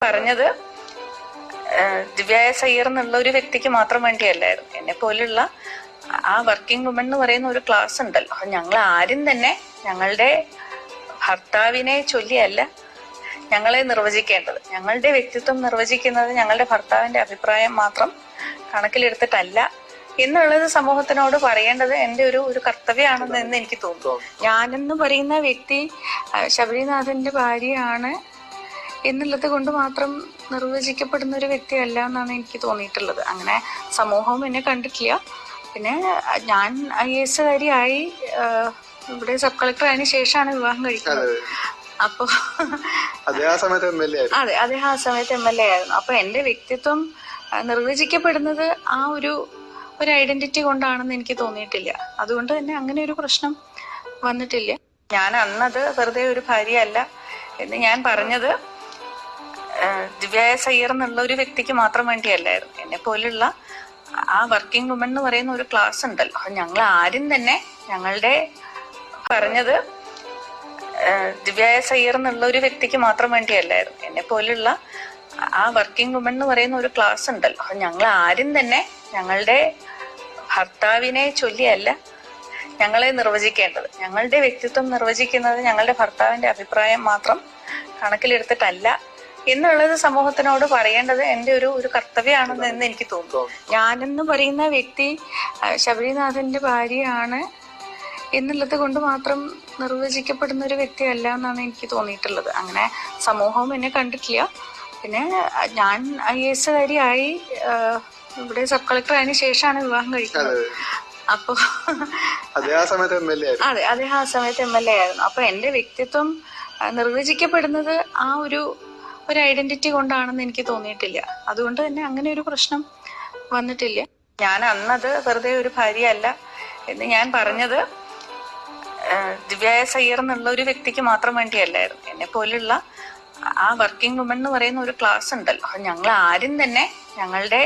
പറഞ്ഞത് ദിവ്യ സയ്യർ എന്നുള്ള ഒരു വ്യക്തിക്ക് മാത്രം വേണ്ടിയല്ലായിരുന്നു. എന്നെ പോലുള്ള ആ വർക്കിംഗ് വുമൺ എന്ന് പറയുന്ന ഒരു ക്ലാസ് ഉണ്ടല്ലോ, ഞങ്ങൾ ആരും തന്നെ ഞങ്ങളുടെ ഭർത്താവിനെ ചൊല്ലിയല്ല ഞങ്ങളെ നിർവചിക്കേണ്ടത്. ഞങ്ങളുടെ വ്യക്തിത്വം നിർവചിക്കുന്നത് ഞങ്ങളുടെ ഭർത്താവിന്റെ അഭിപ്രായം മാത്രം കണക്കിലെടുത്തിട്ടല്ല എന്നുള്ളത് സമൂഹത്തിനോട് പറയേണ്ടത് എൻ്റെ ഒരു കർത്തവ്യമാണെന്ന് എനിക്ക് തോന്നുന്നു. ഞാനെന്ന് പറയുന്ന വ്യക്തി ശബരിനാഥന്റെ ഭാര്യയാണ് എന്നുള്ളത് കൊണ്ട് മാത്രം നിർവചിക്കപ്പെടുന്ന ഒരു വ്യക്തിയല്ല എന്നാണ് എനിക്ക് തോന്നിയിട്ടുള്ളത്. അങ്ങനെ സമൂഹവും എന്നെ കണ്ടിട്ടില്ല. പിന്നെ ഞാൻ IAS കാരിയായി ഇവിടെ സബ് കളക്ടർ ആയതിനു ശേഷമാണ് വിവാഹം കഴിക്കുന്നത്. അപ്പൊ അതെ, അദ്ദേഹം ആ സമയത്ത് MLA ആയിരുന്നു. അപ്പൊ എന്റെ വ്യക്തിത്വം നിർവചിക്കപ്പെടുന്നത് ആ ഒരു ഐഡന്റിറ്റി കൊണ്ടാണെന്ന് എനിക്ക് തോന്നിയിട്ടില്ല. അതുകൊണ്ട് തന്നെ അങ്ങനെ ഒരു പ്രശ്നം വന്നിട്ടില്ല. ഞാൻ അന്നത് വെറുതെ ഒരു ഭാര്യയല്ല എന്ന് ഞാൻ പറഞ്ഞത് ദിവ്യ സയ്യർ എന്നുള്ള ഒരു വ്യക്തിക്ക് മാത്രം വേണ്ടിയല്ലായിരുന്നു. എന്നെ പോലുള്ള ആ വർക്കിംഗ് വുമൺ എന്ന് പറയുന്ന ഒരു ക്ലാസ് ഉണ്ടല്ലോ, ഞങ്ങൾ ആരും തന്നെ ഞങ്ങളുടെ പറഞ്ഞത് ദിവ്യ സയ്യർ എന്നുള്ള ഒരു വ്യക്തിക്ക് മാത്രം വേണ്ടിയല്ലായിരുന്നു. എന്നെ പോലുള്ള ആ വർക്കിംഗ് വുമൺ എന്ന് പറയുന്ന ഒരു ക്ലാസ് ഉണ്ടല്ലോ, ഞങ്ങൾ ആരും തന്നെ ഞങ്ങളുടെ ഭർത്താവിനെ ചൊല്ലിയല്ല ഞങ്ങളെ നിർവചിക്കേണ്ടത്. ഞങ്ങളുടെ വ്യക്തിത്വം നിർവചിക്കുന്നത് ഞങ്ങളുടെ ഭർത്താവിന്റെ അഭിപ്രായം മാത്രം കണക്കിലെടുത്തിട്ടല്ല എന്നുള്ളത് സമൂഹത്തിനോട് പറയേണ്ടത് എൻ്റെ ഒരു കർത്തവ്യമാണെന്ന് എനിക്ക് തോന്നുന്നു. ഞാനെന്ന് പറയുന്ന വ്യക്തി ശബരിനാഥന്റെ ഭാര്യയാണ് എന്നുള്ളത് കൊണ്ട് മാത്രം നിർവചിക്കപ്പെടുന്ന ഒരു വ്യക്തിയല്ല എന്നാണ് എനിക്ക് തോന്നിയിട്ടുള്ളത്. അങ്ങനെ സമൂഹവും എന്നെ കണ്ടിട്ടില്ല. പിന്നെ ഞാൻ IAS കാരിയായി ഇവിടെ സബ് കളക്ടർ ആയതിനു ശേഷമാണ് വിവാഹം കഴിക്കുന്നത്. അപ്പൊ അതെ, അദ്ദേഹം ആ സമയത്ത് MLA ആയിരുന്നു. അപ്പൊ എന്റെ വ്യക്തിത്വം നിർവചിക്കപ്പെടുന്നത് ആ ഒരു ഐഡന്റിറ്റി കൊണ്ടാണെന്ന് എനിക്ക് തോന്നിയിട്ടില്ല. അതുകൊണ്ട് തന്നെ അങ്ങനെ ഒരു പ്രശ്നം വന്നിട്ടില്ല. ഞാൻ അന്നത് വെറുതെ ഒരു ഭാര്യയല്ല എന്ന് ഞാൻ പറഞ്ഞത് ദിവ്യ സയ്യർ എന്നുള്ള ഒരു വ്യക്തിക്ക് മാത്രം വേണ്ടിയല്ലായിരുന്നു. എന്നെ പോലുള്ള ആ വർക്കിംഗ് വുമൺ എന്ന് പറയുന്ന ഒരു ക്ലാസ് ഉണ്ടല്ലോ, ഞങ്ങൾ ആരും തന്നെ ഞങ്ങളുടെ